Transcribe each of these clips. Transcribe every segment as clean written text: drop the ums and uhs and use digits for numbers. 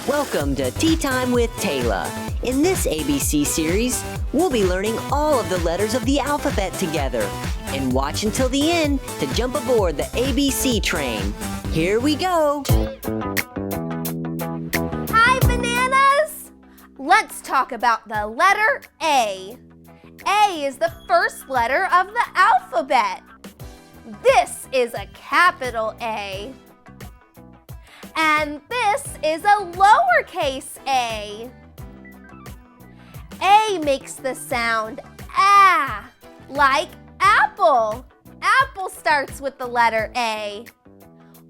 Welcome to Tea Time with Tayla. In this ABC series, we'll be learning all of the letters of the alphabet together. And watch until the end to jump aboard the ABC train. Here we go! Hi, bananas! Let's talk about the letter A. A is the first letter of the alphabet. This is a capital A. And this is a lowercase a. A makes the sound ah, like apple. Apple starts with the letter A.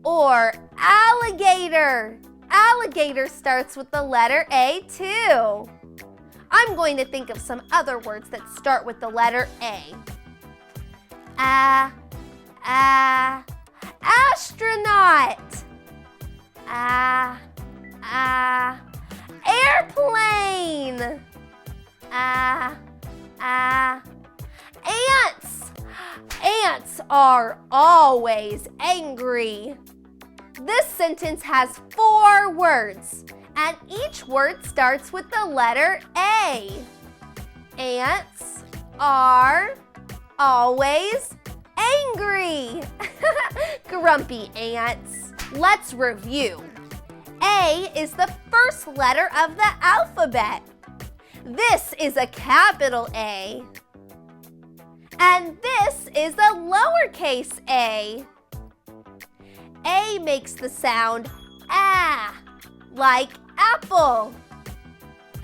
Or alligator. Alligator starts with the letter A too. I'm going to think of some other words that start with the letter A. Astronaut. Airplane. Ants. Ants are always angry. This sentence has 4 words, and each word starts with the letter A. Ants are always angry. Grumpy ants. Let's review. A is the first letter of the alphabet. This is a capital A. And this is a lowercase a. A makes the sound ah, like apple,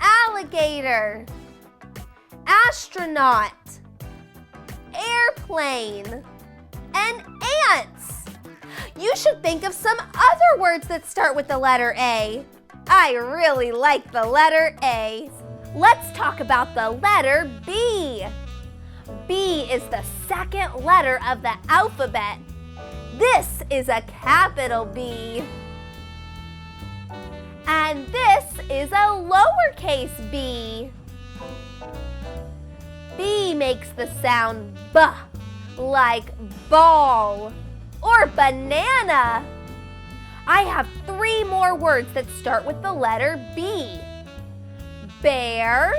alligator, astronaut, airplane, and ants. You should think of some other words that start with the letter A. I really like the letter A. Let's talk about the letter B. B is the second letter of the alphabet. This is a capital B. And this is a lowercase b. B makes the sound B, like ball or banana. I have 3 more words that start with the letter B. Bear,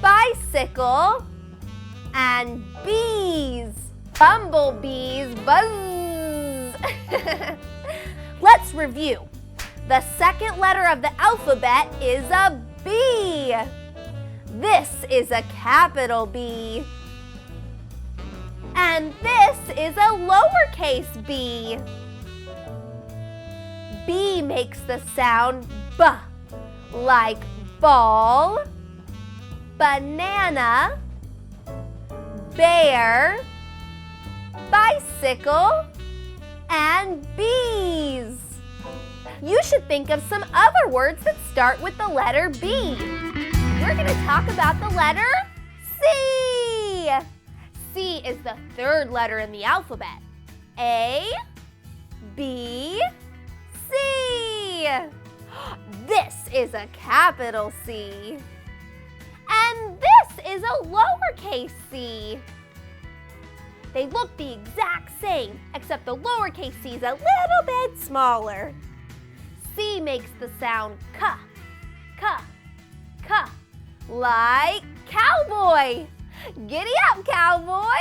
bicycle, and bees. Bumblebees buzz. Let's review. The second letter of the alphabet is a B. This is a capital B. And this is a lowercase b. B makes the sound B, like ball, banana, bear, bicycle, and bees. You should think of some other words that start with the letter B. We're going to talk about the letter C. C is the third letter in the alphabet. A, B, C. This is a capital C. And this is a lowercase c. They look the exact same, except the lowercase c is a little bit smaller. C makes the sound k, like cowboy. Giddy up, cowboy.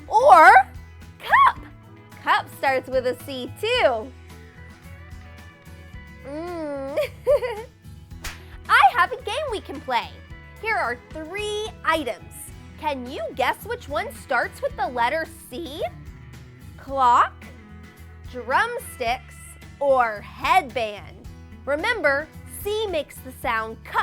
Or cup. Cup starts with a C too. I have a game we can play. Here are 3 items. Can you guess which one starts with the letter C? Clock, drumsticks, or headband? Remember, C makes the sound k.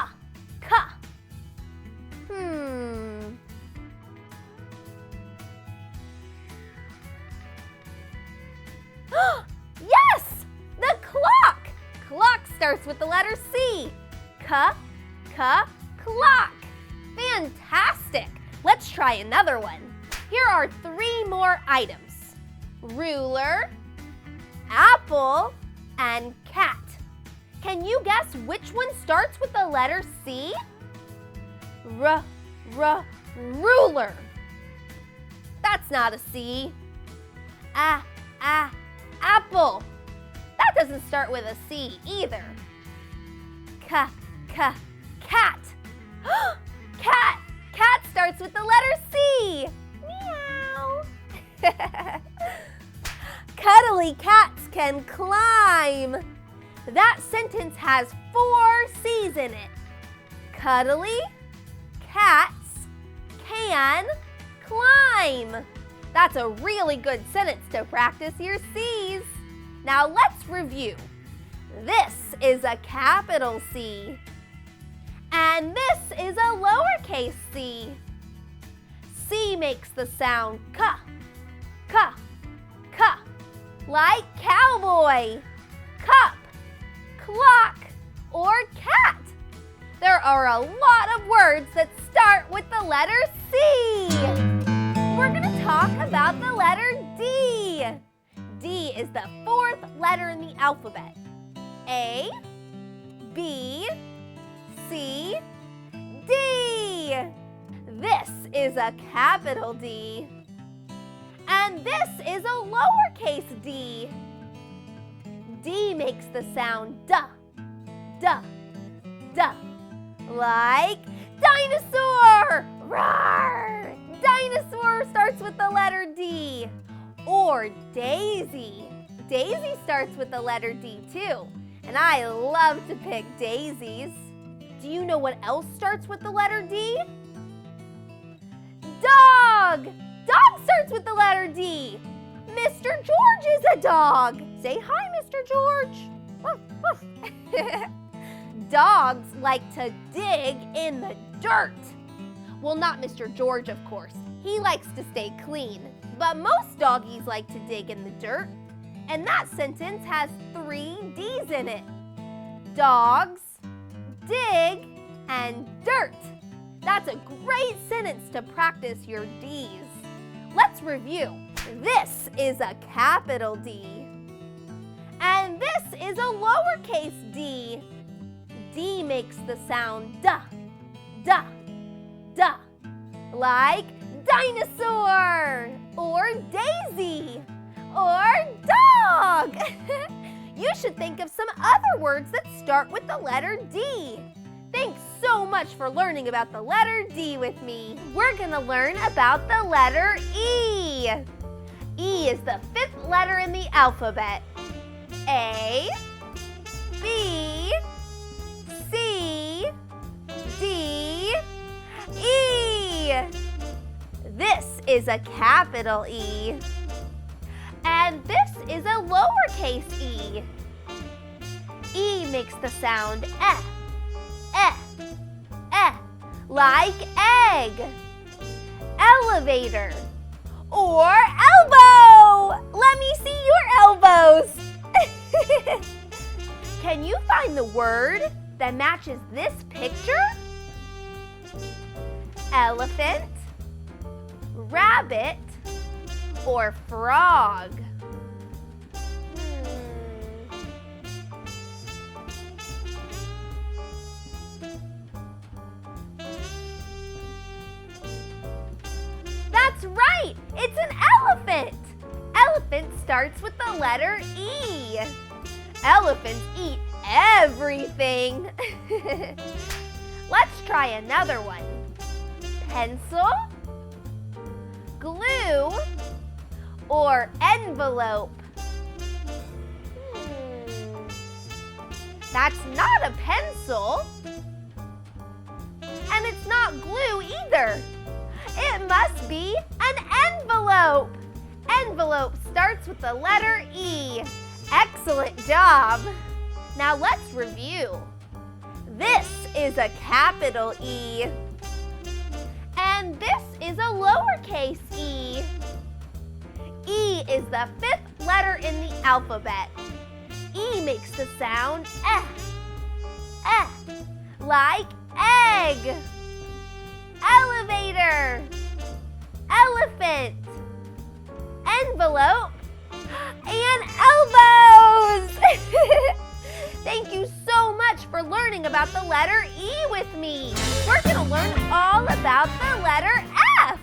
Yes! The clock! Clock starts with the letter C. Clock. Fantastic! Let's try another one. Here are 3 more items. Ruler, apple, and cat. Can you guess which one starts with the letter C? Ruler. That's not a C. Apple. that doesn't start with a C either. Cat. Cat. Cat starts with the letter C. Meow. Cuddly cats can climb. That sentence has 4 C's in it. Cuddly cats can climb. That's a really good sentence to practice your C's. Now let's review. This is a capital C. And this is a lowercase c. C makes the sound ka, like cowboy, cup, clock, or cat. There are a lot of words that start with the letter C. We're going to talk about the letter D. D is the 4th letter in the alphabet. A, B, C, D. This is a capital D. And this is a lowercase d. D makes the sound duh, like dinosaur, roar. Dinosaur starts with the letter D. Or daisy. Daisy starts with the letter D too. And I love to pick daisies. Do you know what else starts with the letter D? Dog! Dog starts with the letter D. Mr. George is a dog. Say hi, Mr. George. Woof, woof. Dogs like to dig in the dirt. Well, not Mr. George, of course. He likes to stay clean. But most doggies like to dig in the dirt. And that sentence has 3 D's in it. Dogs, dig, and dirt. That's a great sentence to practice your D's. Let's review. This is a capital D. And this is a lowercase d. D makes the sound duh, like dinosaur, or daisy, or dog. You should think of some other words that start with the letter D. Thanks so much for learning about the letter D with me. We're going to learn about the letter E. E is the 5th letter in the alphabet. A, B, C, D, E. This is a capital E. And this is a lowercase e. E makes the sound eh, like egg, elevator, or elbow. Let me see your elbows. Can you find the word that matches this picture? Elephant, rabbit, or frog? That's right! It's an elephant! Elephant starts with the letter E. Elephants eat everything. Let's try another one. Pencil, glue, or envelope? That's not a pencil. And it's not glue either. It must be an envelope. Envelope starts with the letter E. Excellent job. Now let's review. This is a capital E. And this is a lowercase e. E is the 5th letter in the alphabet. E makes the sound eh, like egg, elevator, elephant, envelope, and elbows. Thank you so much for learning about the letter E with me. We're going to learn all about the letter F.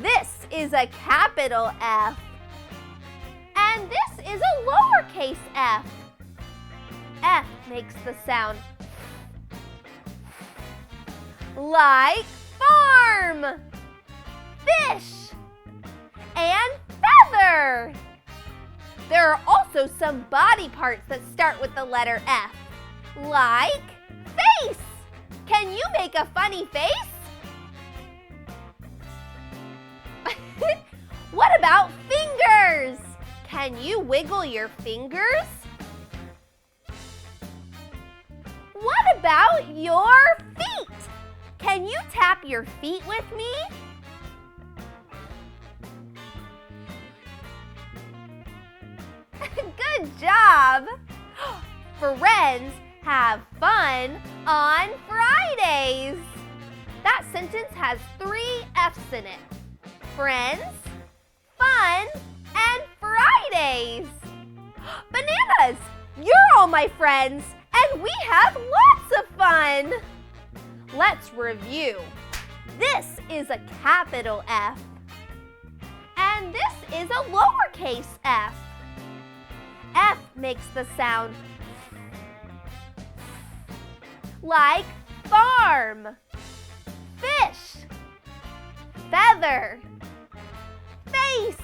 This is a capital F. And this is a lowercase f. F makes the sound like farm, fish, and feather. There are also some body parts that start with the letter F, like face. Can you make a funny face? What about fingers? Can you wiggle your fingers? What about your feet? Can you tap your feet with me? Good job! Friends have fun on Fridays. That sentence has 3 F's in it. Friends, fun, and Fridays. Bananas, you're all my friends, and we have lots of fun. Let's review. This is a capital F, and this is a lowercase f. F makes the sound like farm, fish, feather, face,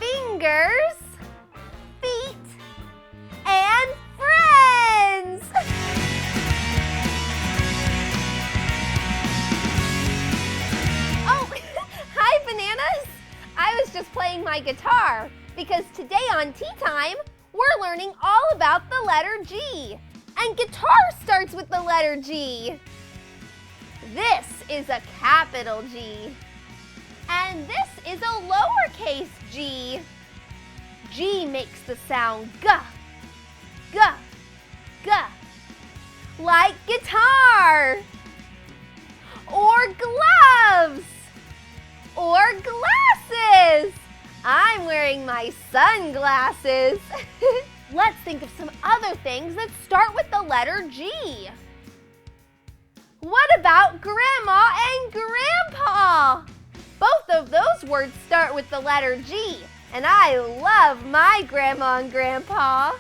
fingers, feet, and friends. Oh, hi Bananas. I was just playing my guitar because today on Tea Time, we're learning all about the letter G. And guitar starts with the letter G. This is a capital G. And this is a lowercase g. G makes the sound G, G, G. Like guitar, or gloves, or glasses. I'm wearing my sunglasses. Let's think of some other things that start with the letter G. What about Grandma and Grandpa? Both of those words start with the letter G, and I love my Grandma and Grandpa.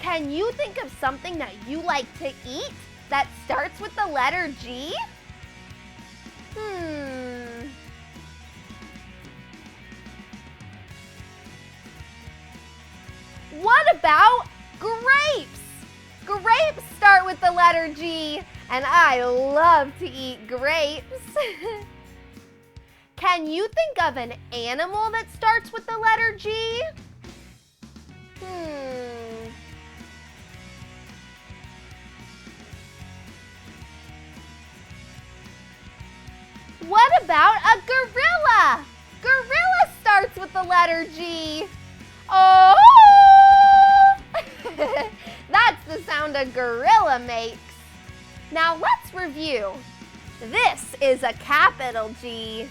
Can you think of something that you like to eat that starts with the letter G? What about grapes? Grapes start with the letter G, and I love to eat grapes. Can you think of an animal that starts with the letter G? What about a gorilla? Gorilla starts with the letter G. Oh! That's the sound a gorilla makes. Now let's review. This is a capital G.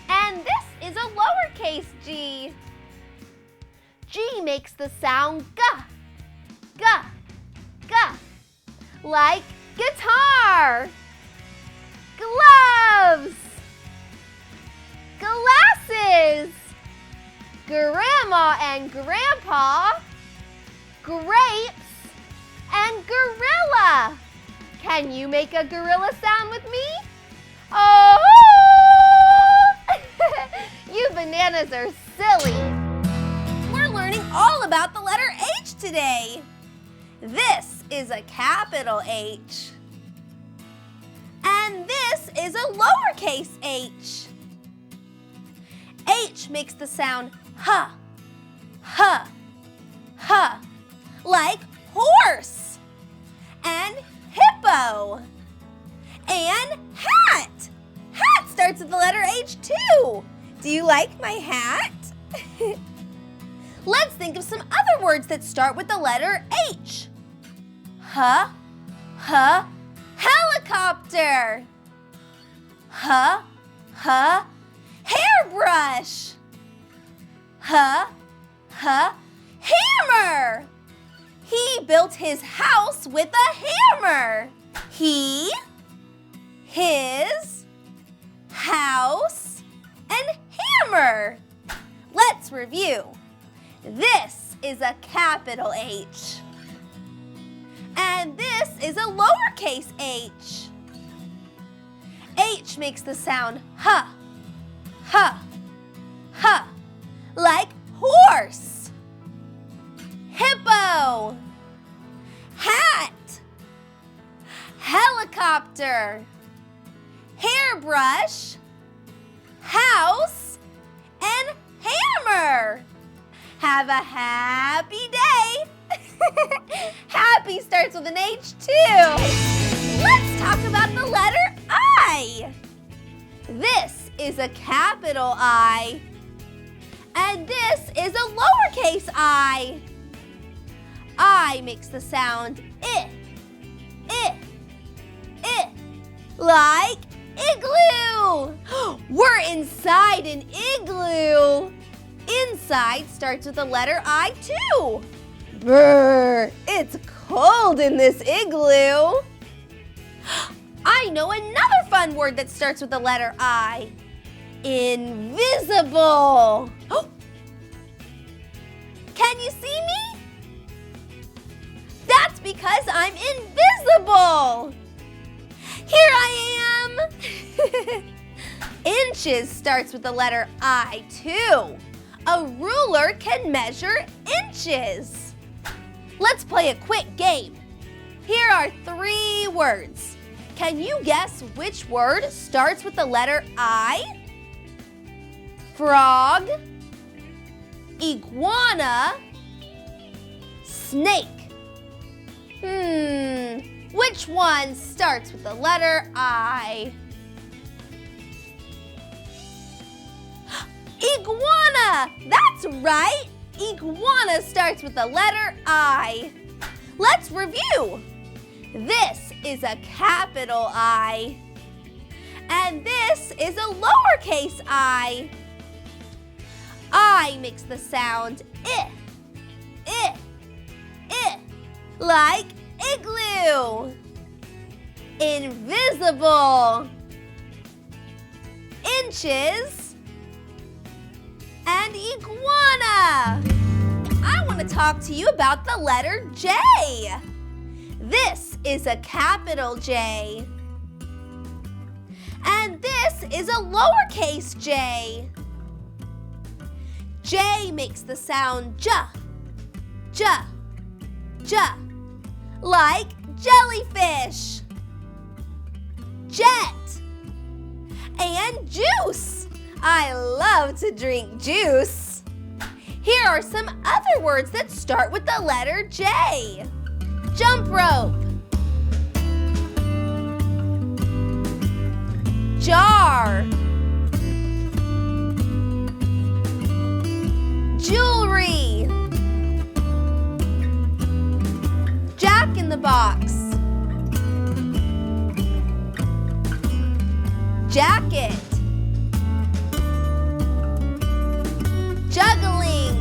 And this is a lowercase g. G makes the sound G, G, G. Like guitar, gloves, glasses, Grandma and Grandpa, grapes, and gorilla. Can you make a gorilla sound with me? Oh! You bananas are silly. We're learning all about the letter H today. This is a capital H. And this is a lowercase h. H makes the sound H, H, H, like horse, and hippo, and hat. Hat starts with the letter H too. Do you like my hat? Let's think of some other words that start with the letter H. H, H, helicopter. H, H, hairbrush. H, H, hammer. He built his house with a hammer. He, his, house, and hammer. Let's Let's review. This is a capital H. And this is a lowercase h. H makes the sound huh, huh, huh, like horse, hippo, hat, helicopter, hairbrush, house, and hammer. Have a happy day. Happy starts with an H too. Let's talk about the letter I. This is a capital I. And this is a lowercase I. I makes the sound I, like igloo. We're inside an igloo. Inside starts with the letter I too. Brr, it's cold in this igloo. I know another fun word that starts with the letter I. Invisible. Can you see me? That's because I'm invisible. Here I am. Inches starts with the letter I too. A ruler can measure inches. Let's play a quick game. Here are 3 words. Can you guess which word starts with the letter I? Frog, iguana, snake. Which one starts with the letter I? Iguana! That's right! Iguana starts with the letter I. Let's review. This is a capital I. And this is a lowercase I. I makes the sound I, like igloo. Invisible. Inches. And iguana. I want to talk to you about the letter J. This is a capital J. And this is a lowercase j. J makes the sound J, like jellyfish. Jet. And juice. I love to drink juice. Here are some other words that start with the letter J. Jump rope. Jar. Jewelry. Jack in the box. Jacket. Juggling.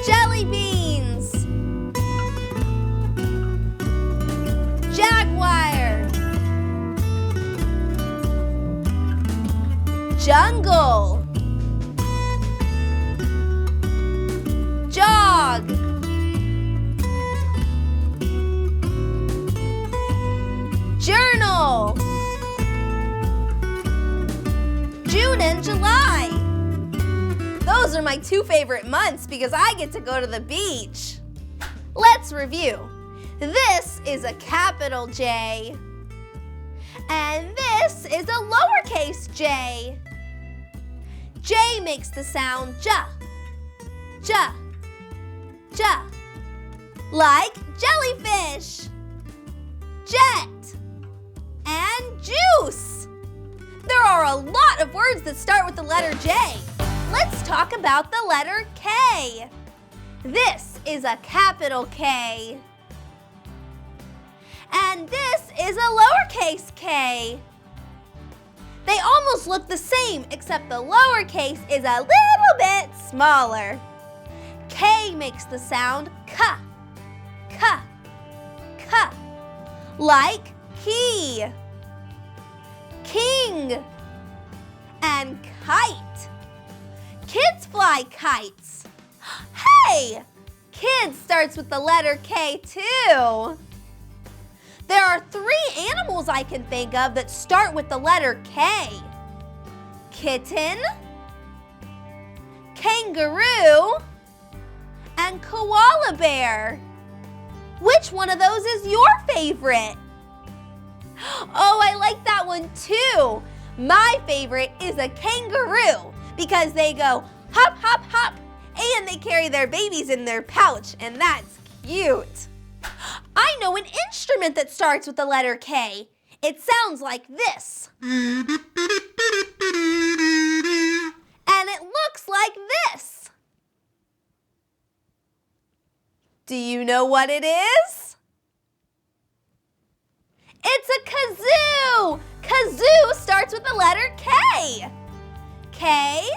Jelly beans. Jaguar. Jungle. Jog. Journal. June and July. Those are my 2 favorite months because I get to go to the beach. Let's review. This is a capital J. And this is a lowercase j. J makes the sound J, like jellyfish. Jet. And juice. There are a lot of words that start with the letter J. Let's talk about the letter K. This is a capital K. And this is a lowercase k. They almost look the same, except the lowercase is a little bit smaller. K makes the sound K, like key. King. and kite. Kids fly kites. Hey! Kids starts with the letter K too. There are 3 animals I can think of that start with the letter K. Kitten, kangaroo, and koala bear. Which one of those is your favorite? Oh, I like that one too. My favorite is a kangaroo because they go hop, hop, hop, and they carry their babies in their pouch, and that's cute. I know an instrument that starts with the letter K. It sounds like this. And it looks like this. Do you know what it is? It's a kazoo! Kazoo starts with the letter K. K-A-Z-O-O.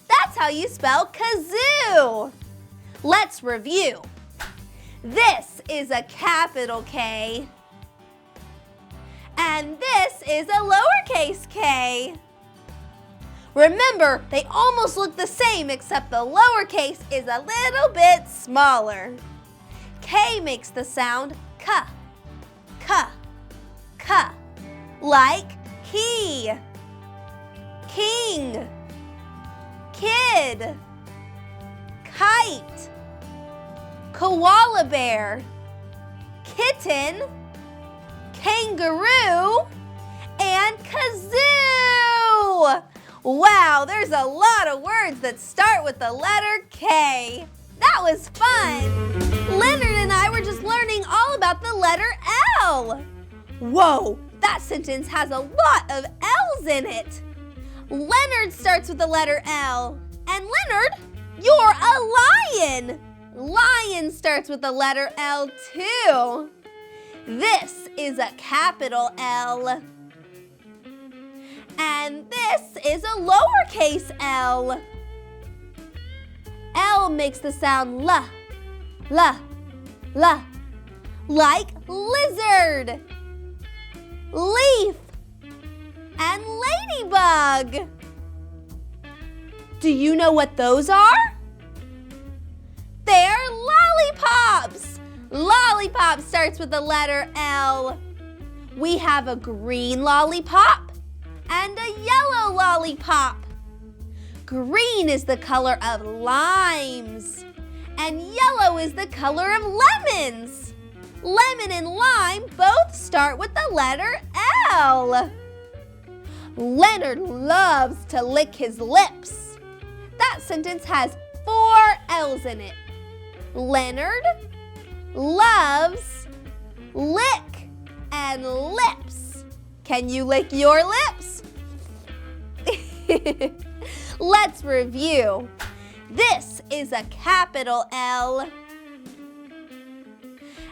That's how you spell kazoo. Let's review. This is a capital K. And this is a lowercase k. Remember, they almost look the same except the lowercase is a little bit smaller. K makes the sound K, K, K, like key, king, kid, kite, koala bear, kitten, kangaroo, and kazoo. Wow, there's a lot of words that start with the letter K. That was fun. Leonard and I were just learning all about the letter L. Whoa, that sentence has a lot of L's in it. Leonard starts with the letter L. And Leonard, you're a lion. Lion starts with the letter L too. This is a capital L. And this is a lowercase l. L makes the sound L, L, L, like lizard, leaf, and ladybug. Do you know what those are? They're lollipops. Lollipop starts with the letter L. We have a green lollipop and a yellow lollipop. Green is the color of limes, and yellow is the color of lemons. Lemon and lime both start with the letter L. Leonard loves to lick his lips. That sentence has 4 L's in it. Leonard loves lick and lips. Can you lick your lips? Let's review. This is a capital L.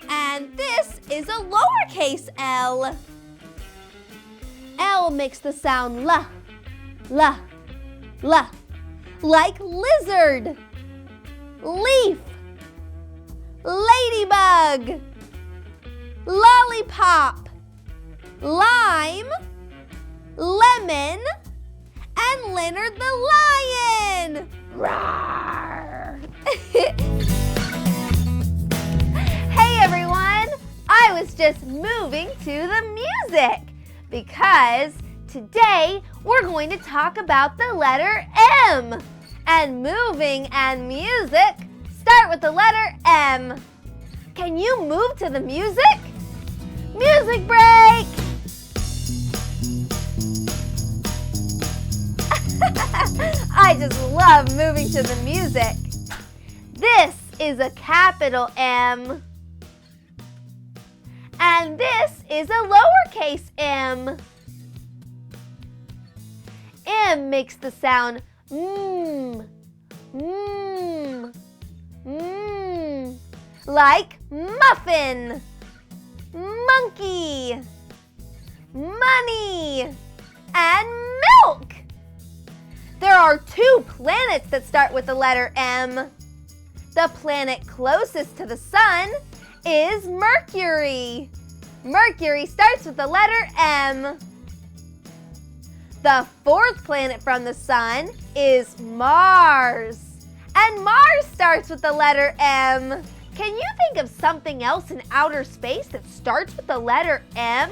And this is a lowercase l. L makes the sound L, L, L, like lizard, leaf, ladybug, lollipop, lime, lemon, and Leonard the lion. Roar! Hey everyone! I was just moving to the music because today we're going to talk about the letter M. And moving and music start with the letter M. Can you move to the music? Music break! I just love moving to the music. This is a capital M. And this is a lowercase m. M makes the sound mmm, mmm, mmm, like muffin, monkey, money, and milk. There are 2 planets that start with the letter M. The planet closest to the sun is Mercury. Mercury starts with the letter M. The fourth planet from the sun is Mars. And Mars starts with the letter M. Can you think of something else in outer space that starts with the letter M?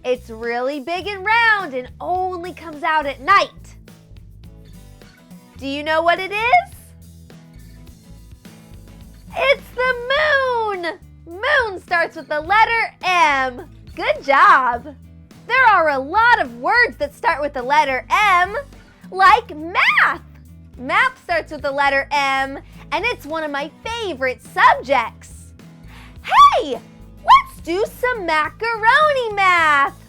It's really big and round and only comes out at night. Do you know what it is? It's the moon! Moon starts with the letter M. Good job! There are a lot of words that start with the letter M, like math. Math starts with the letter M, and it's one of my favorite subjects. Hey, let's do some macaroni math.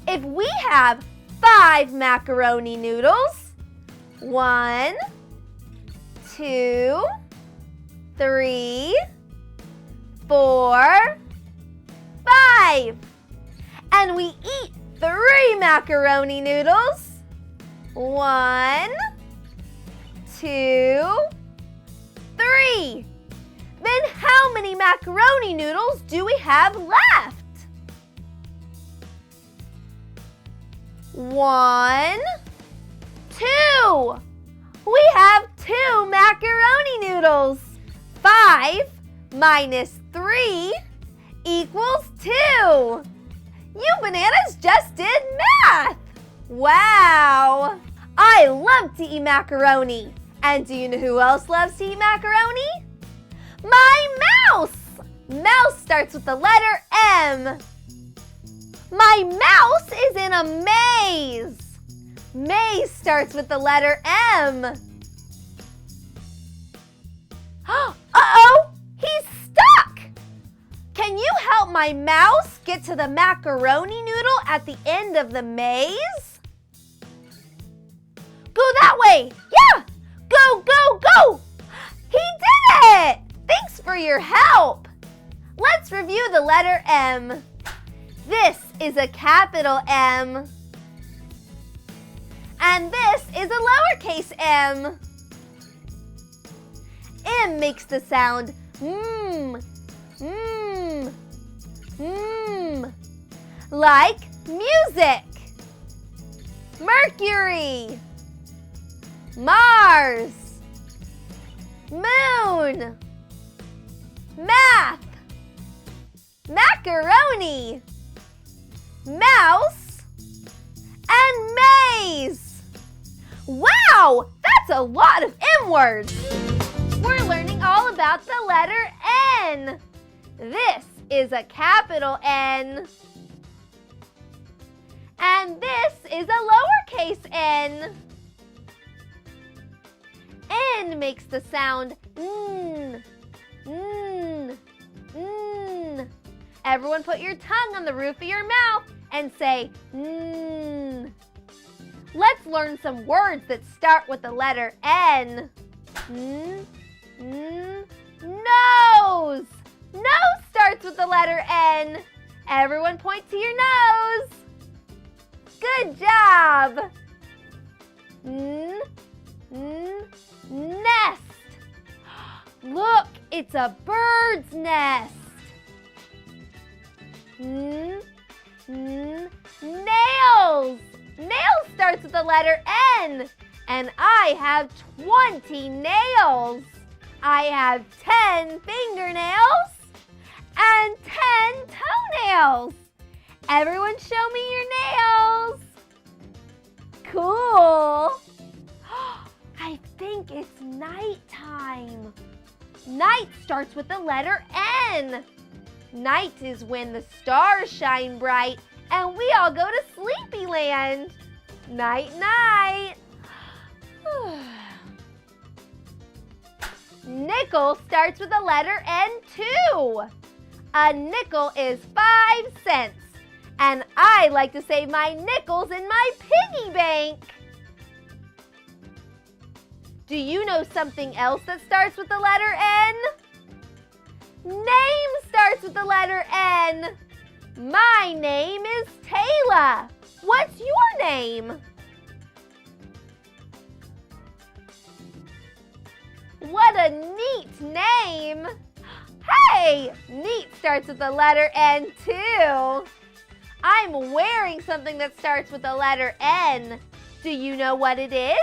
If we have 5 macaroni noodles, 1, 2, 3, 4, 5. And we eat 3 macaroni noodles. 1, 2, 3. Then how many macaroni noodles do we have left? 1, 2. We have 2 macaroni noodles. 5 minus 3 equals 2. You bananas just did math! Wow! I love to eat macaroni. And do you know who else loves to eat macaroni? My mouse! Mouse starts with the letter M. My mouse is in a maze. Maze starts with the letter M. Uh-oh! He's stuck! Can you help my mouse get to the macaroni noodle at the end of the maze? Go that way! Yeah! Go, go, go! He did it! Thanks for your help! Let's review the letter M. This is a capital M. And this is a lowercase m. M makes the sound mmm, mmm, mmm, like music. Mercury, Mars, moon, math, macaroni, mouse, and maze. Wow, that's a lot of M words. We're learning all about the letter N. This is a capital N. And this is a lowercase n. N makes the sound n, n, n. Everyone put your tongue on the roof of your mouth and say n. Let's learn some words that start with the letter N. N, n, nose. Nose starts with the letter N. Everyone point to your nose. Good job. N, n, nest. Look, it's a bird's nest. N, n, nails. Nails starts with the letter N. And I have 20 nails. I have 10 fingernails and 10 toenails. Everyone show me your nails. Cool. I think it's nighttime. Night starts with the letter N. Night is when the stars shine bright and we all go to Sleepyland. Night, night. Nickel starts with the letter N too. A nickel is 5 cents. And I like to save my nickels in my piggy bank. Do you know something else that starts with the letter N? Name starts with the letter N. My name is Tayla. What's your name? What a neat name. Hey, neat starts with the letter N too. I'm wearing something that starts with the letter N. Do you know what it is?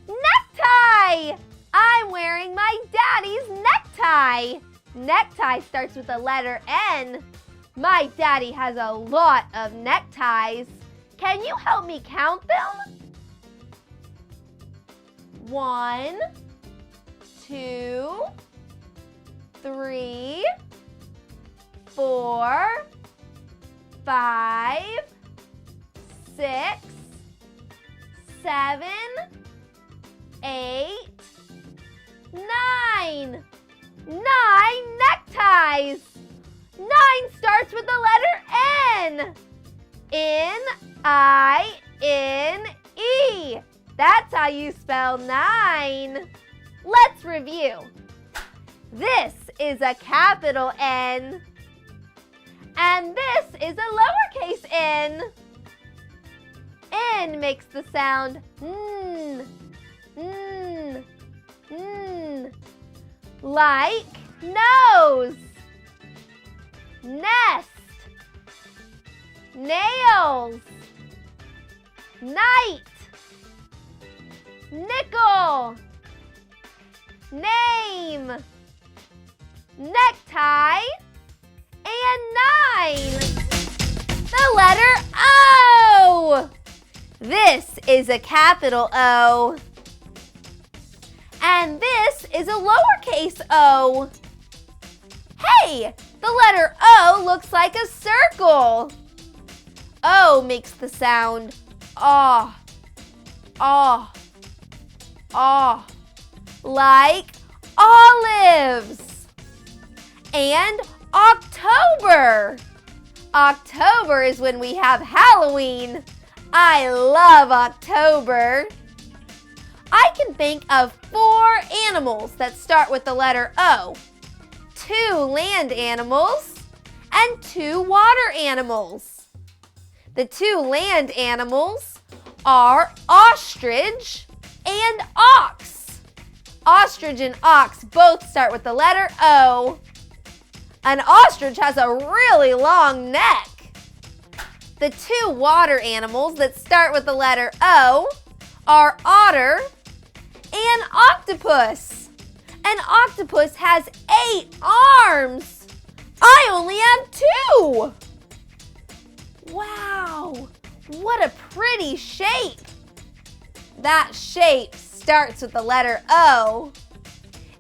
Necktie! I'm wearing my daddy's necktie. Necktie starts with the letter N. My daddy has a lot of neckties. Can you help me count them? 1, 2, 3, 4, 5, 6, 7, 8, 9. 9 neckties. 9 starts with the letter N. N-I-N-E. That's how you spell 9. Let's review. This is a capital N. And this is a lowercase n. N makes the sound n, n, n. Like nose, nest, nails, night, nickel, name, necktie, and 9. The letter O. This is a capital O. And this is a lowercase o. Hey, the letter O looks like a circle. O makes the sound ah, ah, ah, like olives. And October. October is when we have Halloween. I love October. I can think of 4 animals that start with the letter O. 2 land animals and 2 water animals. The 2 land animals are ostrich and ox. Ostrich and ox both start with the letter O. An ostrich has a really long neck. The 2 water animals that start with the letter O are otter and octopus. An octopus has 8 arms. I only have 2. Wow, what a pretty shape. That shape starts with the letter O.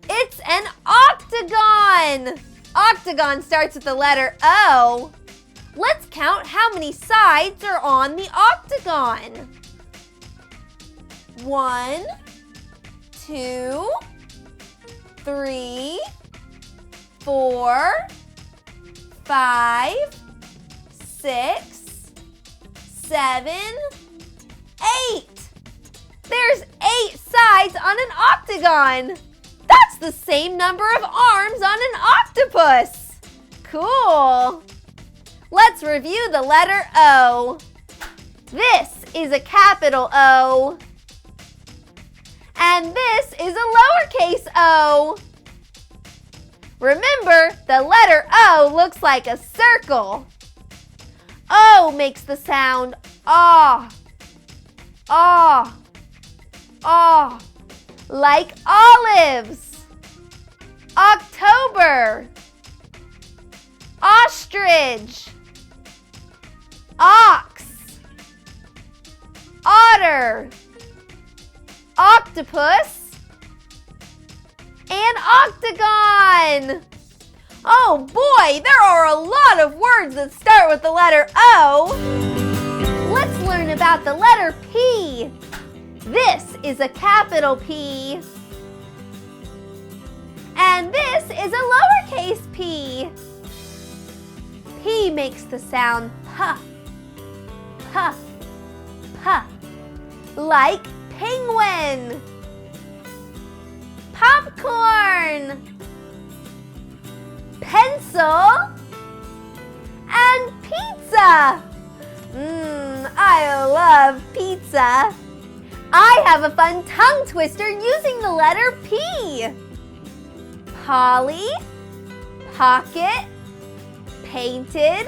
It's an octagon. Octagon starts with the letter O. Let's count how many sides are on the octagon. 1, 2, 3, 4, 5, 6, 7, 8. There's 8 sides on an octagon. That's the same number of arms on an octopus. Cool. Let's review the letter O. This is a capital O. And this is a lowercase o. Remember, the letter O looks like a circle. O makes the sound ah, ah, ah, like olives. October, ostrich, ox, otter, octopus, and octagon. Oh boy, there are a lot of words that start with the letter O. Let's learn about the letter P. This is a capital P. And this is a lowercase p. P makes the sound puh, puh, puh, like penguin, popcorn, pencil, and pizza. I love pizza. I have a fun tongue twister using the letter P. Polly, pocket, painted,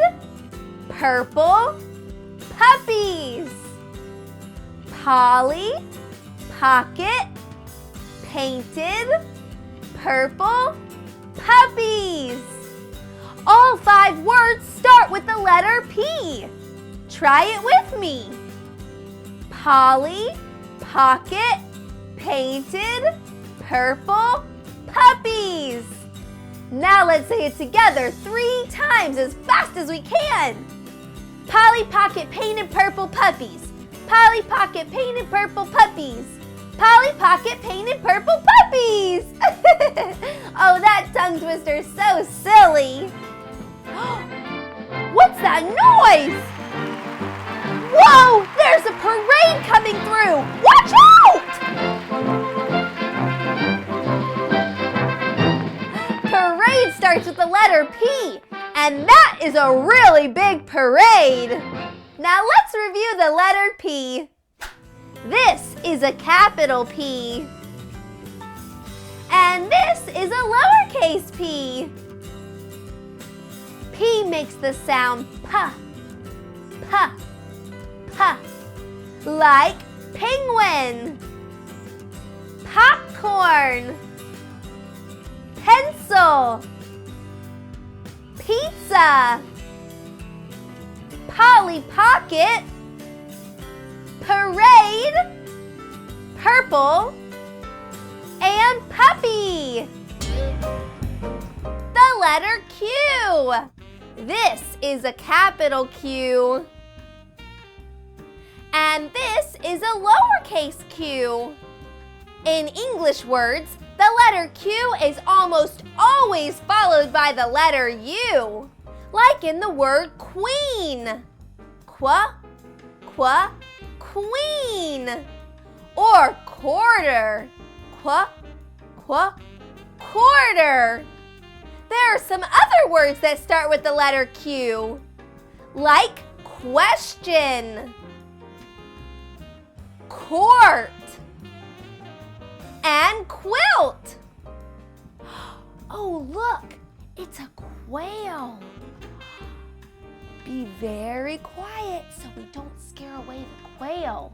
purple, puppies. Polly, pocket, painted, purple, puppies. All 5 words start with the letter P. Try it with me. Polly, pocket, painted, purple, puppies. Now let's say it together 3 times as fast as we can. Polly Pocket painted purple puppies. Polly Pocket painted purple puppies. Polly Pocket painted purple puppies. Oh, that tongue twister is so silly. What's that noise? Whoa, there's a parade coming through. Watch out! Parade starts with the letter P, and that is a really big parade. Now let's review the letter P. This is a capital P. And this is a lowercase p. P makes the sound P, P, P, like penguin, popcorn, pencil, pizza, Polly Pocket, parade, purple, and puppy. The letter Q. This is a capital Q. And this is a lowercase q. In English words, the letter Q is almost always followed by the letter U, like in the word queen. Qua, queen. Or quarter. Qua, quarter. There are some other words that start with the letter Q, like question, court, and quilt. Oh, look, it's a quail. Be very quiet so we don't scare away the quail.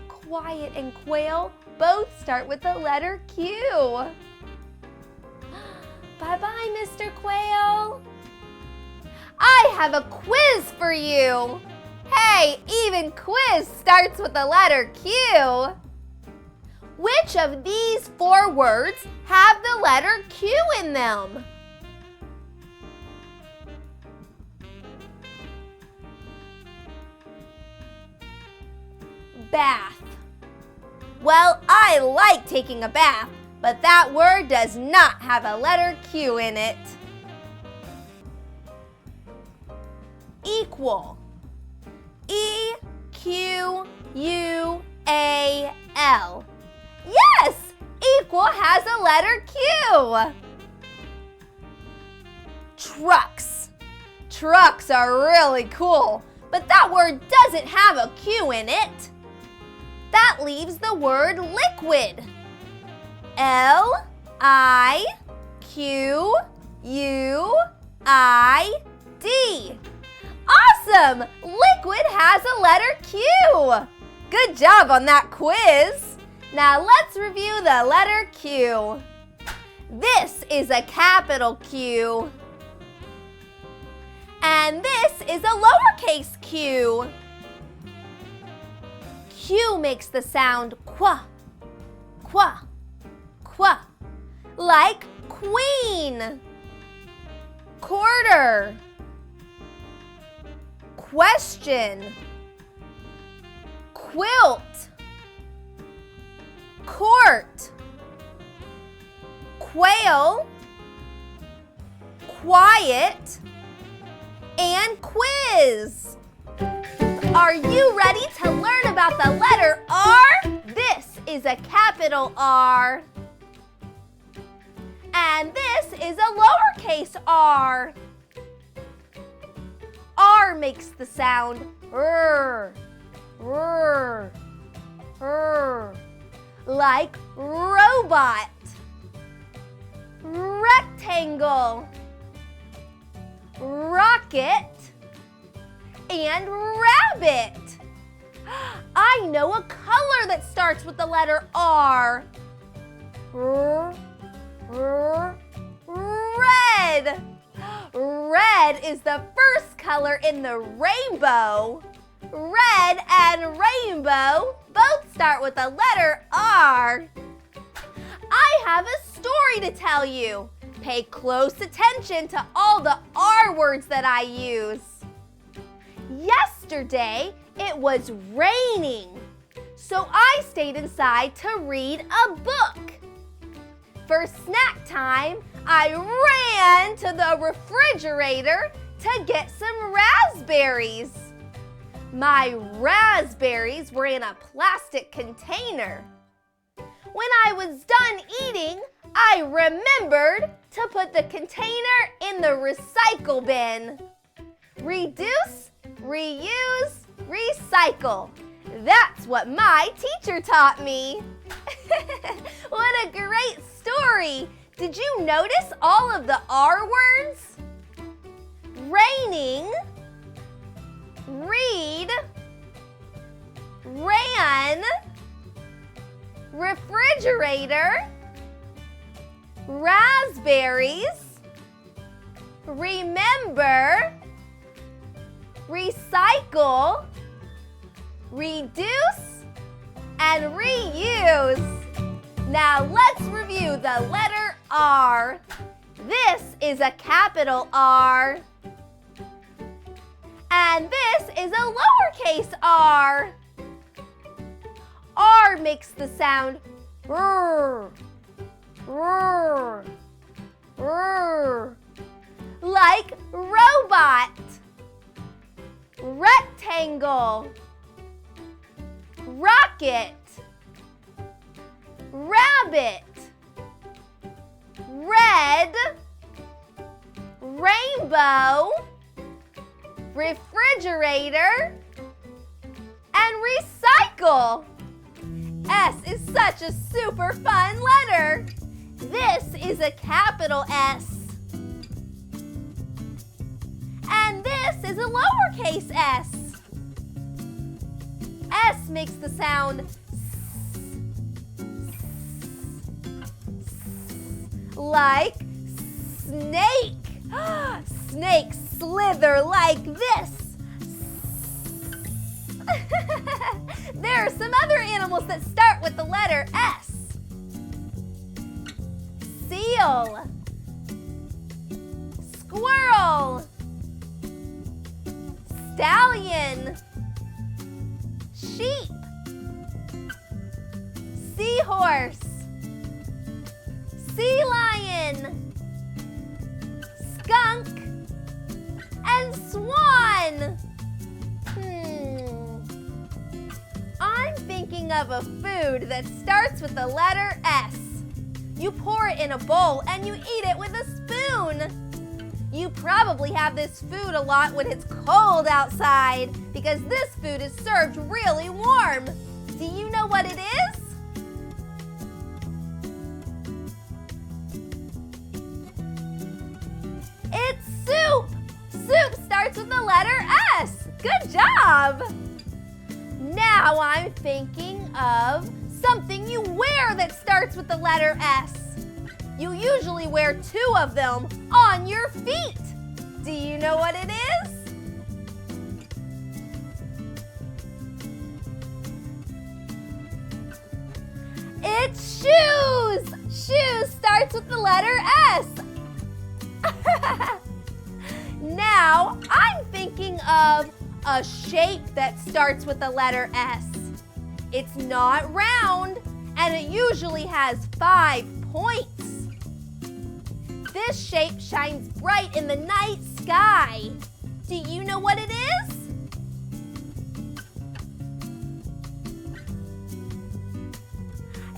Quiet and quail both start with the letter Q. Bye-bye, Mr. Quail. I have a quiz for you. Hey, even quiz starts with the letter Q. Which of these 4 words have the letter Q in them? Bath. Well, I like taking a bath, but that word does not have a letter Q in it. Equal. E-Q-U-A-L. Yes! Equal has a letter Q. Trucks. Trucks are really cool, but that word doesn't have a Q in it. That leaves the word liquid. L-I-Q-U-I-D. Awesome! Liquid has a letter Q. Good job on that quiz. Now let's review the letter Q. This is a capital Q. And this is a lowercase q. Q makes the sound qua, qua, qua, like queen, quarter, question, quilt, court, quail, quiet, and quiz. Are you ready to learn about the letter R? This is a capital R. And this is a lowercase r. R makes the sound r, r, R. Like robot. Rectangle. Rocket. And rabbit. I know a color that starts with the letter R. Red. Red is the first color in the rainbow. Red and rainbow both start with the letter R. I have a story to tell you. Pay close attention to all the R words that I use. Yesterday, it was raining, so I stayed inside to read a book. For snack time, I ran to the refrigerator to get some raspberries. My raspberries were in a plastic container. When I was done eating, I remembered to put the container in the recycle bin. Reduce, reuse, recycle. That's what my teacher taught me. What a great story! Did you notice all of the R words? Raining, read, ran, refrigerator, raspberries, remember, recycle, reduce, and reuse. Now let's review the letter R. This is a capital R. And this is a lowercase r. R makes the sound R, R, R, like robot, rectangle, rocket, rabbit, red, rainbow, refrigerator, and recycle. S is such a super fun letter. This is a capital S. And this is a lowercase s. S makes the sound S, like snake. Snakes slither like this. There are some other animals that start with the letter S. Seal, squirrel, stallion, sheep, seahorse, sea lion, skunk, and swan. I'm thinking of a food that starts with the letter S. You pour it in a bowl and you eat it with a spoon. You probably have this food a lot when it's cold outside because this food is served really warm. Do you know what it is? It's soup. Soup starts with the letter S. Good job. Now I'm thinking of something you wear that starts with the letter S. You usually wear 2 of them on your feet. Do you know what it is? It's shoes. Shoes starts with the letter S. Now I'm thinking of a shape that starts with the letter S. It's not round, and it usually has 5 points. This shape shines bright in the night sky. Do you know what it is?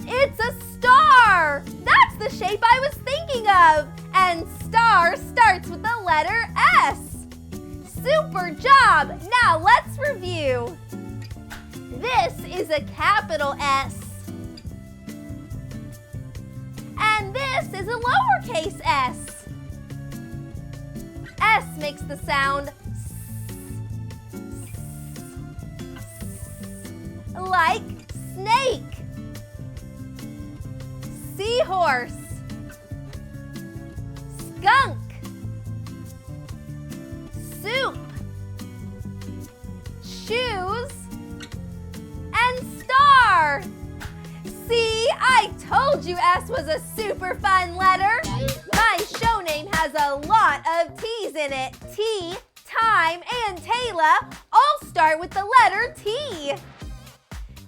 It's a star. That's the shape I was thinking of. And star starts with the letter S. Super job! Now let's review. This is a capital S. And this is a lowercase s. S makes the sound s, like snake, seahorse, skunk, soup, shoes, and star. See, I told you S was a super fun letter. My show name has a lot of T's in it. T, Time, and Tayla all start with the letter T.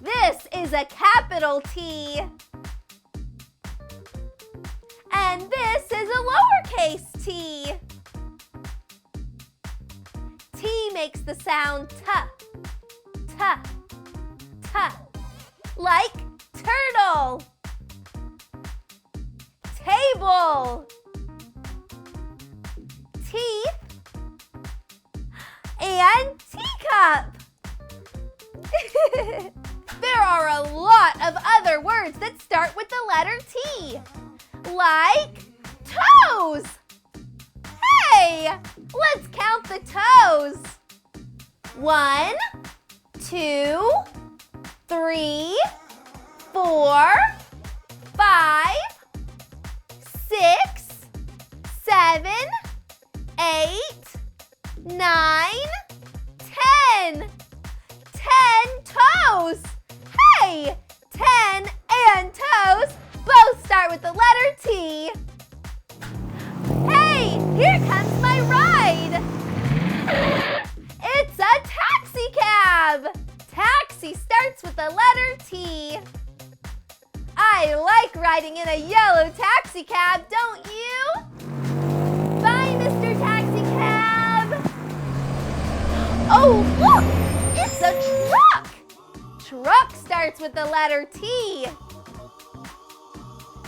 This is a capital T. And this is a lowercase t. T makes the sound t, t, t, like turtle, table, teeth, and teacup. There are a lot of other words that start with the letter T, like toes. Hey, let's count the toes. 1, 2, 3, 4, 5, 6, 7, 8, 9, 10. 10 toes. Hey, 10 and toes both start with the letter T. Hey, here comes my ride. It's a taxi cab. Taxi starts with the letter T. I like riding in a yellow taxi cab, don't you? Bye, Mr. Taxi Cab. Oh, look, it's a truck. Truck starts with the letter T.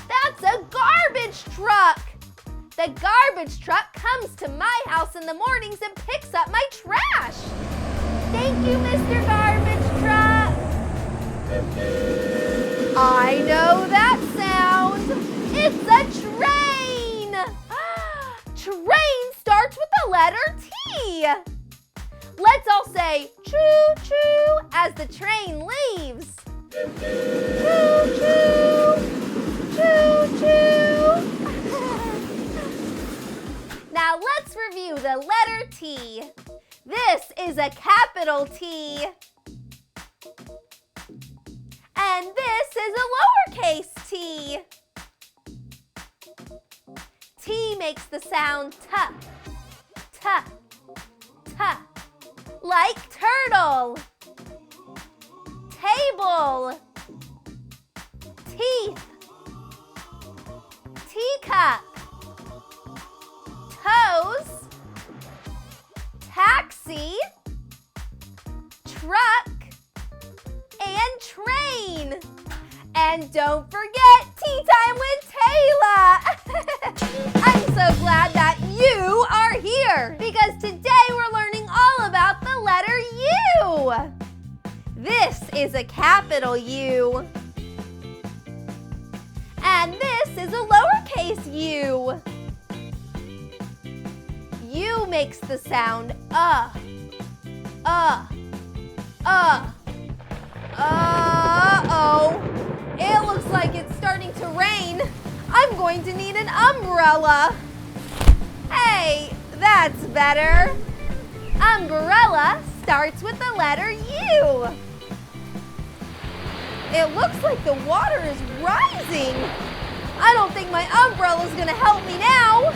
That's a garbage truck. The garbage truck comes to my house in the mornings and picks up my trash. Thank you, Mr. Garbage Truck. I know that sound. It's a train. Train starts with the letter T. Let's all say choo-choo as the train leaves. Choo-choo, choo-choo. Now let's review the letter T. This is a capital T. And this is a lowercase t. T makes the sound t, t, t, like turtle, table, teeth, teacup, toes, taxi, truck, and train. And don't forget Tea Time with Tayla. I'm so glad that you are here because today we're learning all about the letter U. This is a capital U. And this is a lowercase u. U makes the sound Uh-oh. It looks like it's starting to rain. I'm going to need an umbrella. Hey, that's better. Umbrella starts with the letter U. It looks like the water is rising. I don't think my umbrella's gonna help me now.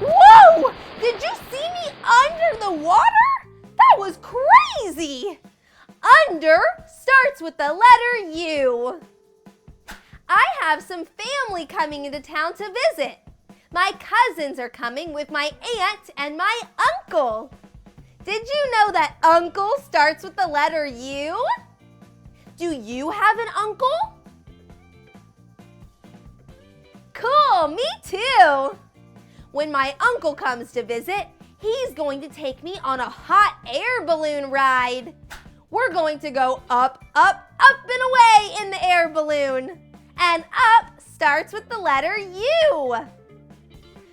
Whoa! Did you see me under the water? That was crazy! Under starts with the letter U. I have some family coming into town to visit. My cousins are coming with my aunt and my uncle. Did you know that uncle starts with the letter U? Do you have an uncle? Cool, me too. When my uncle comes to visit, he's going to take me on a hot air balloon ride. We're going to go up, up, up and away in the air balloon. And up starts with the letter U.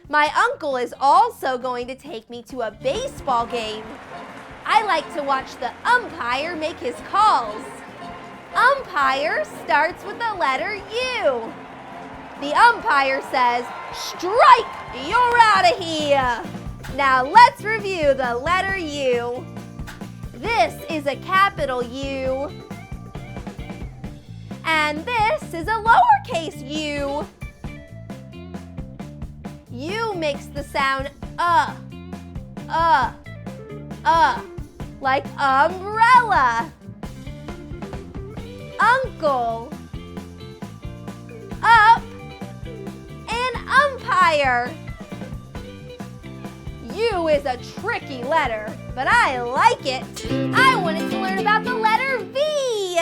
My uncle is also going to take me to a baseball game. I like to watch the umpire make his calls. Umpire starts with the letter U. The umpire says, "Strike! You're out of here!" Now let's review the letter U. This is a capital U. And this is a lowercase u. U makes the sound like umbrella. Uncle. Up. And umpire. U is a tricky letter, but I like it. I wanted to learn about the letter V.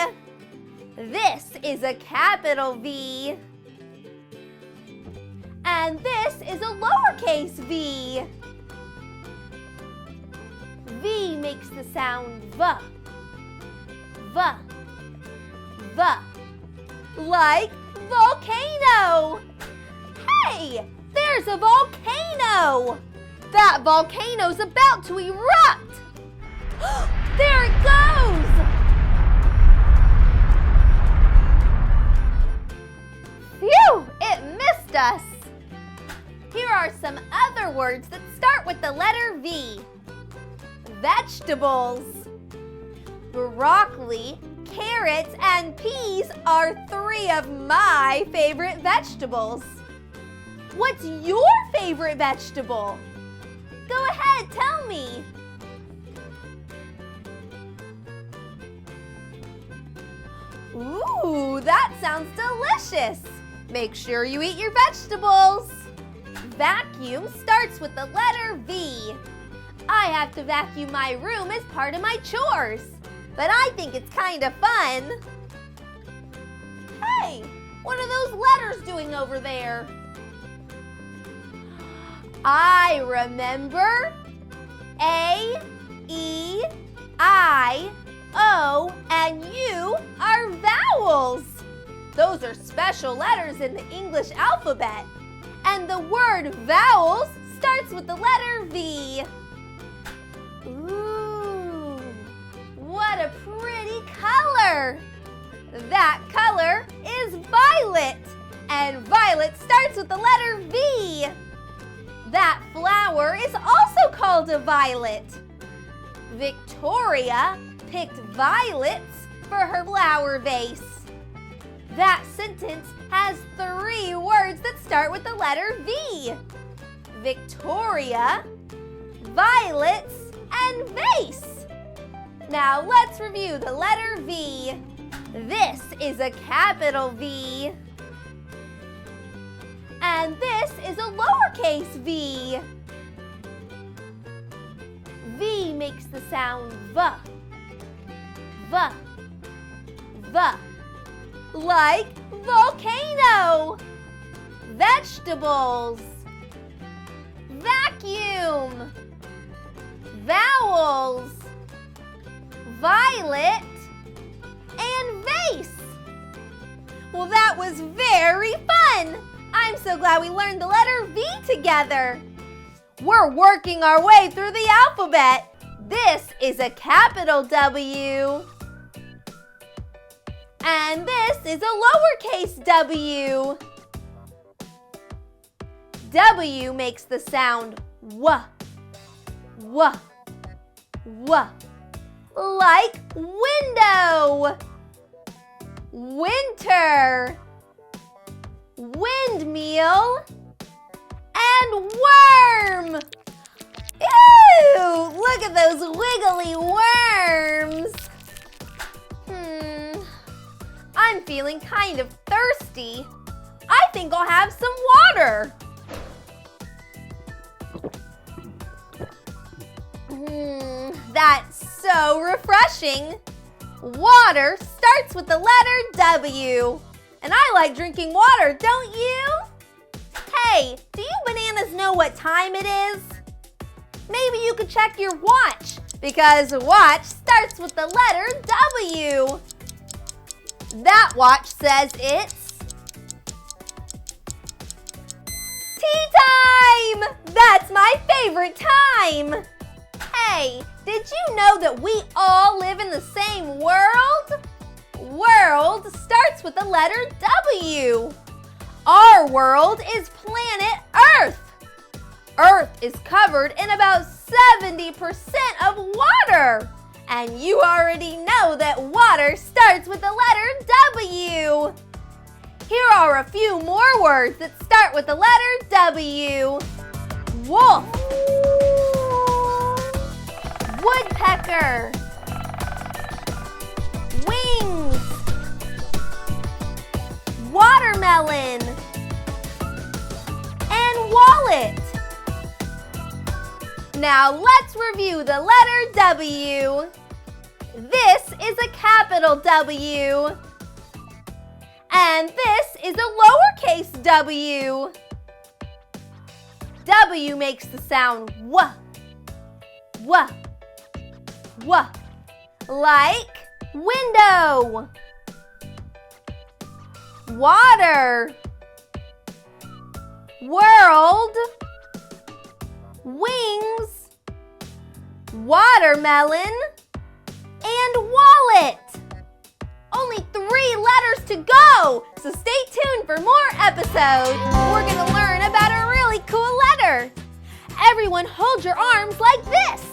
This is a capital V. And this is a lowercase v. V makes the sound V. V. V. Like volcano. Hey, there's a volcano. That volcano's about to erupt. There it goes. Phew, it missed us. Here are some other words that start with the letter V. Vegetables. Broccoli, carrots, and peas are 3 of my favorite vegetables. What's your favorite vegetable? Go ahead, tell me. Ooh, that sounds delicious. Make sure you eat your vegetables. Vacuum starts with the letter V. I have to vacuum my room as part of my chores, but I think it's kind of fun. Hey, what are those letters doing over there? I remember A, E, I, O, and U are vowels. Those are special letters in the English alphabet. And the word vowels starts with the letter V. Ooh, what a pretty color. That color is violet. And violet starts with the letter V. That flower is also called a violet. Victoria picked violets for her flower vase. That sentence has 3 words that start with the letter V. Victoria, violets, and vase. Now let's review the letter V. This is a capital V. And this is a lowercase v. V makes the sound V. V. V. Like volcano. Vegetables. Vacuum. Vowels. Violet. And vase. Well, that was very fun. I'm so glad we learned the letter V together. We're working our way through the alphabet. This is a capital W. And this is a lowercase w. W makes the sound W. W. W. Like window. Winter. Windmill, and worm. Ew! Look at those wiggly worms. I'm feeling kind of thirsty. I think I'll have some water. That's so refreshing. Water starts with the letter W. And I like drinking water, don't you? Hey, do you bananas know what time it is? Maybe you could check your watch, because watch starts with the letter W. That watch says it's tea time! That's my favorite time! Hey, did you know that we all live in the same world? World starts with the letter W. Our world is planet Earth. Earth is covered in about 70% of water. And you already know that water starts with the letter W. Here are a few more words that start with the letter W. Wolf. Woodpecker. Wings. Watermelon. And wallet. Now let's review the letter W. This is a capital W. And this is a lowercase w. W makes the sound W. W. W. Like window. Water. World. Wings. Watermelon. And wallet. Only 3 letters to go, so stay tuned for more episodes. We're going to learn about a really cool letter. Everyone hold your arms like this.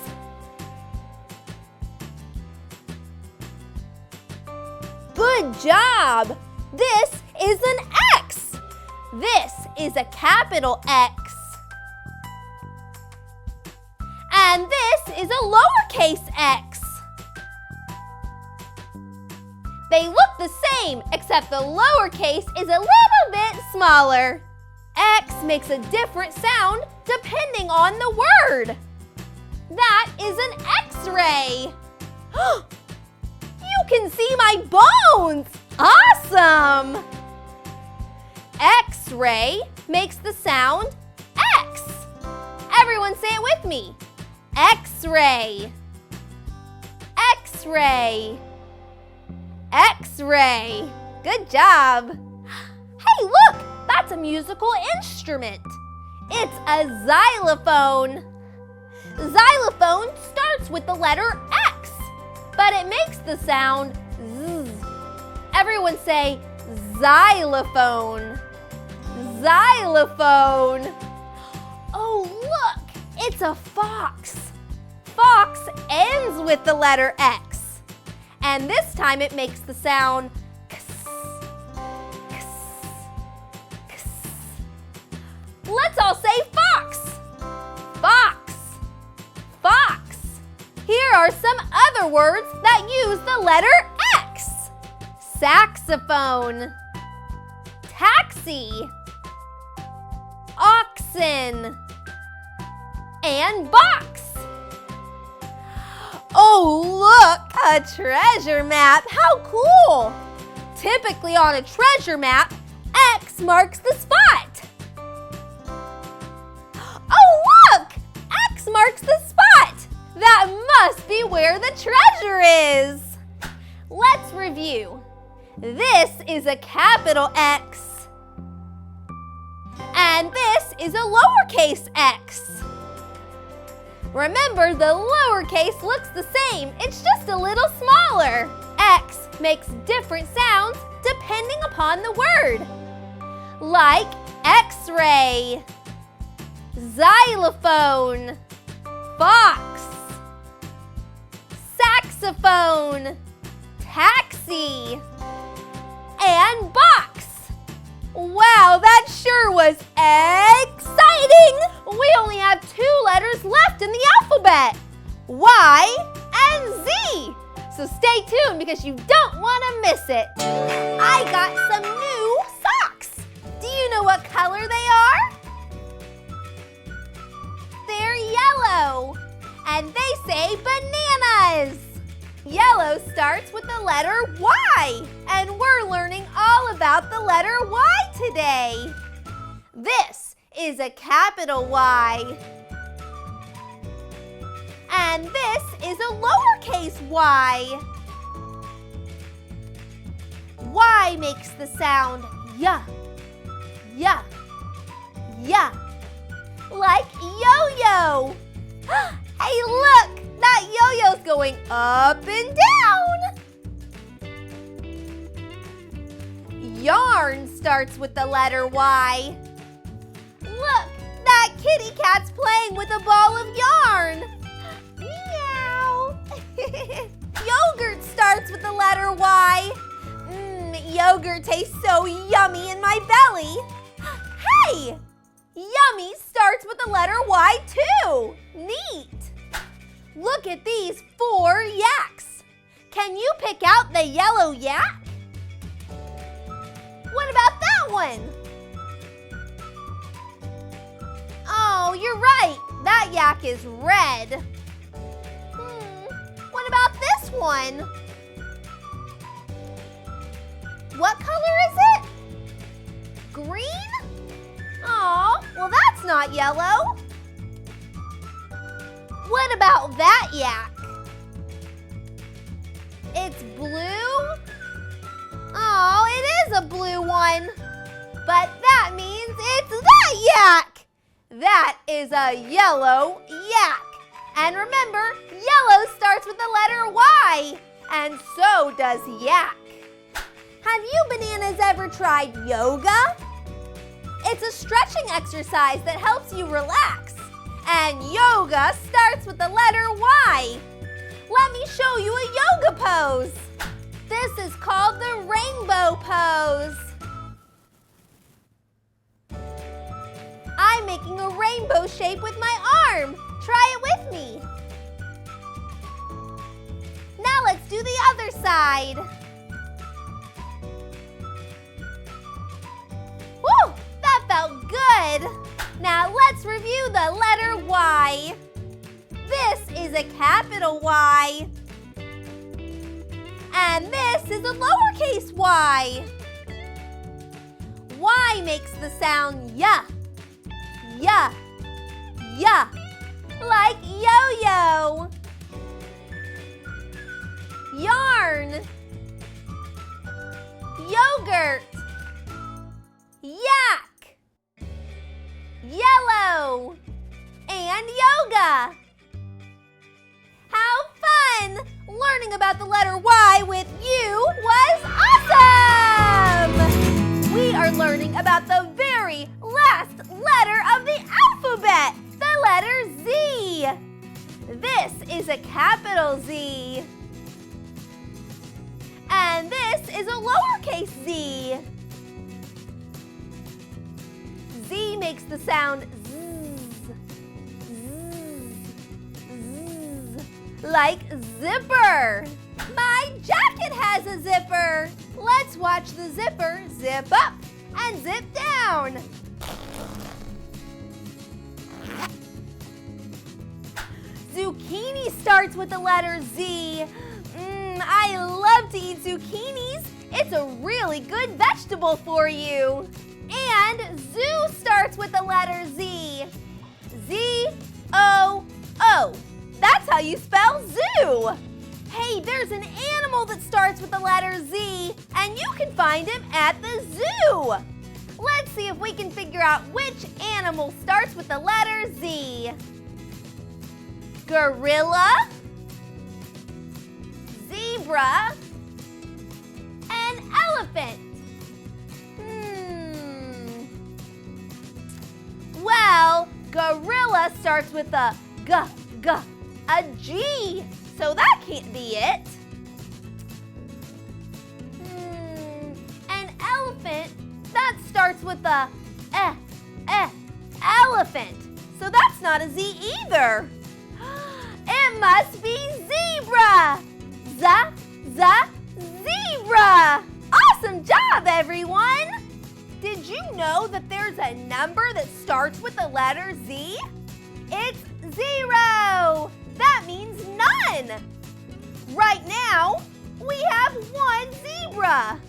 Good job. This is an X. This is a capital X. And this is a lowercase x. They look the same, except the lowercase is a little bit smaller. X makes a different sound depending on the word. That is an X-ray. You can see my bones! Awesome! X-ray makes the sound X. Everyone say it with me. X-ray. X-ray. X-ray. Good job. Hey, look! That's a musical instrument. It's a xylophone. Xylophone starts with the letter X, but it makes the sound Z. Everyone say xylophone. Xylophone. Oh, look! It's a fox. Fox ends with the letter X. And this time it makes the sound X. X. X. Let's all say fox. Fox. Fox. Here are some other words that use the letter X. Saxophone. Taxi. Oxen. And box. Oh, look, a treasure map. How cool! Typically on a treasure map, X marks the spot. Oh, look! X marks the spot. That must be where the treasure is. Let's review. This is a capital X. And this is a lowercase x. Remember, the lowercase looks the same. It's just a little smaller. X makes different sounds depending upon the word. Like X-ray, xylophone, fox, saxophone, taxi, and box. Wow, that sure was exciting! We only have 2 letters left in the alphabet, Y and Z. So stay tuned because you don't want to miss it. I got some new socks. Do you know what color they are? They're yellow, and they say bananas. Yellow starts with the letter Y, and we're learning all about the letter Y today. This is a capital Y. And this is a lowercase y. Y makes the sound ya, ya, ya, like yo-yo. Hey, look! That yo-yo's going up and down. Yarn starts with the letter Y. Look, that kitty cat's playing with a ball of yarn. Meow. Yogurt starts with the letter Y. Yogurt tastes so yummy in my belly. Hey! Yummy starts with the letter Y too. Neat. Look at these 4 yaks. Can you pick out the yellow yak? What about that one? Oh, you're right. That yak is red. What about this one? What color is it? Green? Oh, well that's not yellow. What about that yak? It's blue? Oh, it is a blue one. But that means it's that yak. That is a yellow yak. And remember, yellow starts with the letter Y. And so does yak. Have you bananas ever tried yoga? It's a stretching exercise that helps you relax. And yoga starts with the letter Y. Let me show you a yoga pose. This is called the rainbow pose. I'm making a rainbow shape with my arm. Try it with me. Now let's do the other side. Woo! That felt good. Now let's review the letter Y. This is a capital Y. And this is a lowercase y. Y makes the sound ya, ya, ya, like yo-yo. Yarn, yogurt, yak, yellow, and yoga. How fun! Learning about the letter Y with you was awesome! We are learning about the very last letter of the alphabet, the letter Z. This is a capital Z. And this is a lowercase z. Z makes the sound like zipper. My jacket has a zipper. Let's watch the zipper zip up and zip down. Zucchini starts with the letter Z. I love to eat zucchinis. It's a really good vegetable for you. And zoo starts with the letter Z. Z-O-O. That's how you spell zoo. Hey, there's an animal that starts with the letter Z, and you can find him at the zoo. Let's see if we can figure out which animal starts with the letter Z. Gorilla, zebra, and elephant. Well, gorilla starts with a a G, so that can't be it. An elephant, that starts with a elephant, so that's not a Z either. It must be zebra. Zebra. Awesome job, everyone. Did you know that there's a number that starts with the letter Z? It's 0. That means none. Right now, we have one zebra.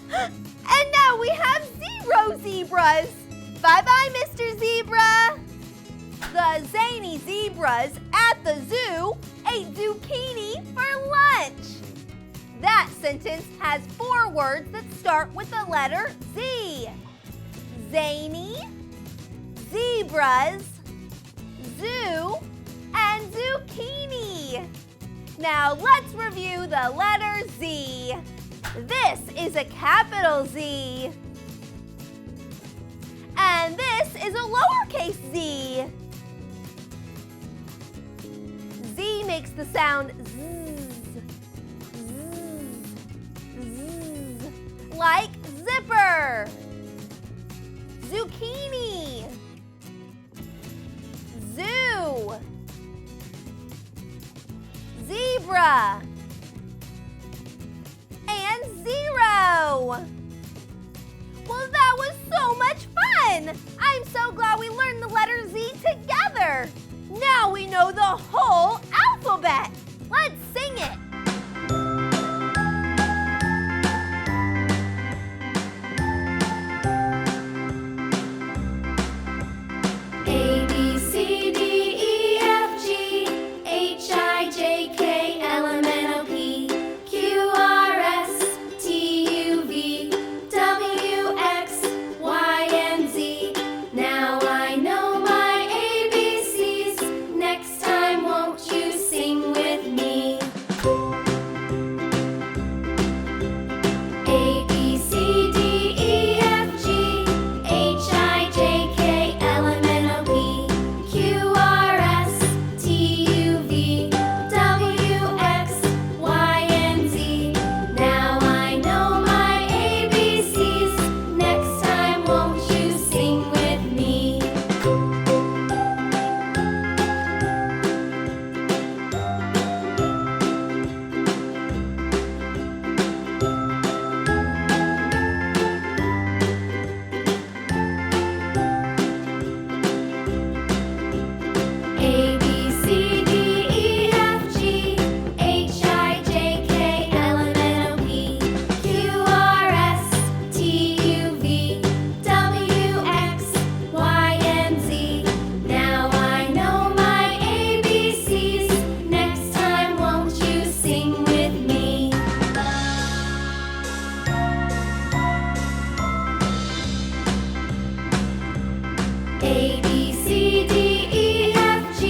And now we have 0 zebras. Bye-bye, Mr. Zebra. The zany zebras at the zoo ate zucchini for lunch. That sentence has 4 words that start with the letter Z. Zany, zebras, zoo, and zucchini. Now let's review the letter Z. This is a capital Z. And this is a lowercase z. Z makes the sound zzz, zzz, zzz, like zipper. Zucchini. Zoo. Zebra. And 0. Well, that was so much fun! I'm so glad we learned the letter Z together. Now we know the whole alphabet. Let's sing it. A, B, C, D, E, F, G, H, I, J, K, L, M, N, O, P, Q, R, S, T, U, V, W, X, Y, and Z. Now I know my ABCs. Next time, won't you sing with me? A, B, C, D, E, F, G, H, I, J, K, L, M, N, O, P, Q, R, S, T, U, V, W, X, Y, and Z. Now I know my ABCs. Next time, won't you sing with me? A, B, C, D, E, F, G, H, I, J, K, L, M, N, O, P, Q, R, S, T, U, V, W, X, Y, and Z. Now I know my ABCs. Next time, won't you sing with me? A, B, C, D, E, F, G,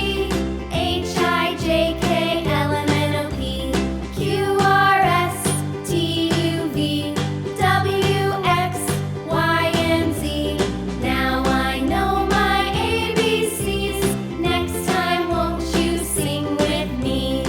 H, I, J, K, L, M, N, O, P, Q, R, S, T, U, V, W, X, Y, and Z. Now I know my ABCs. Next time, won't you sing with me?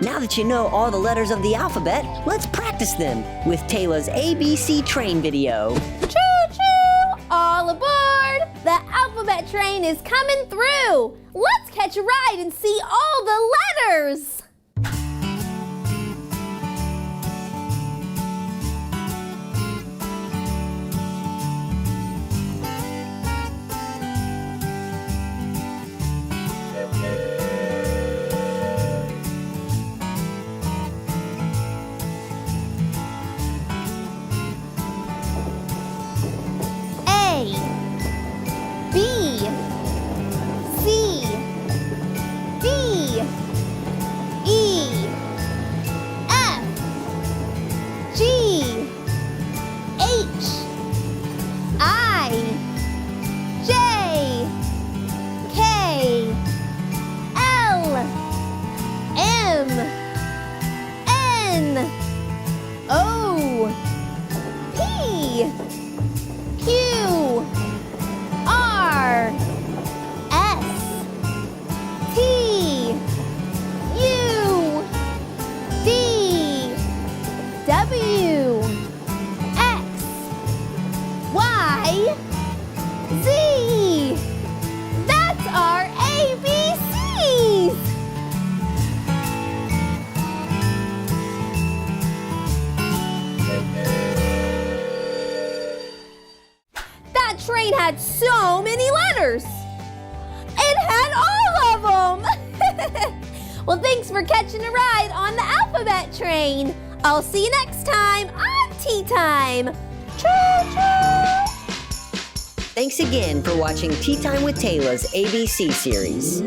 Now that you know all the letters of the alphabet, let's practice them with Tayla's ABC train video. Choo-choo! All aboard! The alphabet train is coming through! Let's catch a ride and see all the letters! A, B, C, D, E, F, G, H, I, J, K, L, M, N, O, P, Q, R, S, T, U, V, W, X, Y, Z. That's our ABCs. Well, thanks for catching a ride on the alphabet train. I'll see you next time on Tea Time. Choo-choo! Thanks again for watching Tea Time with Tayla's ABC series.